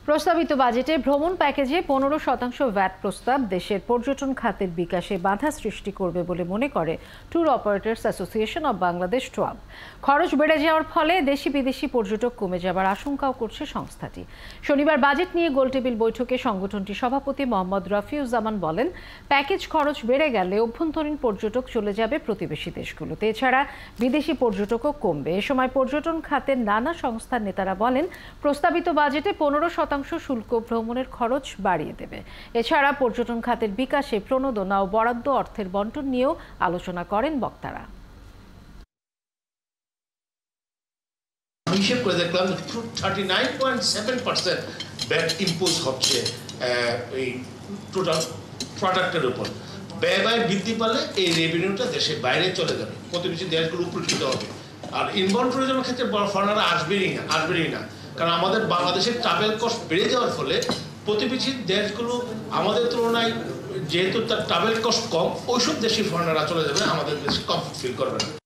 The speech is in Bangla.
প্রস্তাবিত বাজেটে ভ্রমণ প্যাকেজে 15% ভ্যাট প্রস্তাব দেশের পর্যটন খাতের বিকাশে বাধা সৃষ্টি করবে বলে মনে করে tour operators association of Bangladesh tram. খরচ বেড়ে যাওয়ার ফলে দেশি বিদেশি পর্যটক কমে যাবার আশঙ্কাও করছে সংস্থাটি। শনিবার বাজেট নিয়ে গোলটেবিল বৈঠকে সংগঠনটির সভাপতি মোহাম্মদ রফিউজ্জামান বলেন, প্যাকেজ খরচ বেড়ে গেলে অভ্যন্তরীণ পর্যটক চলে যাবে প্রতিবেশী দেশগুলোতে, এছাড়া বিদেশি পর্যটকও কমবে। এ সময় পর্যটন খাতের নানা সংস্থার নেতারা বলেন, প্রস্তাবিত বাজেটে 15% শুল্ক ভ্রমণের খরচ বাড়িয়ে দেবে। এছাড়া পর্যটন খাতের বিকাশে প্রণোদনা ও বরাদ্দ অর্থের বণ্টন নিয়েও আলোচনা করেন বক্তারা। হিসেব করে দেখলাম 39.7% ভ্যাট ইম্পোজ হচ্ছে এই টোটাল প্রোডাক্টের উপর। ব্যয় বৃদ্ধি পালে এই রেভিনিউটা দেশের বাইরে চলে যাবে, প্রতিবেশী দেশগুলো উপকৃত হবে। আর ইনবাউন্ড ট্যুরিজমের ক্ষেত্রে ফরেনাররা আসবেই না, কারণ আমাদের বাংলাদেশের ট্রাভেল কস্ট বেড়ে যাওয়ার ফলে প্রতিবেশী দেশগুলো আমাদের তুলনায় যেহেতু তার ট্রাভেল কস্ট কম, ওইসব দেশি ফরেনাররা চলে যাবে, আমাদের দেশে কমফোর্ট ফিল করবে না।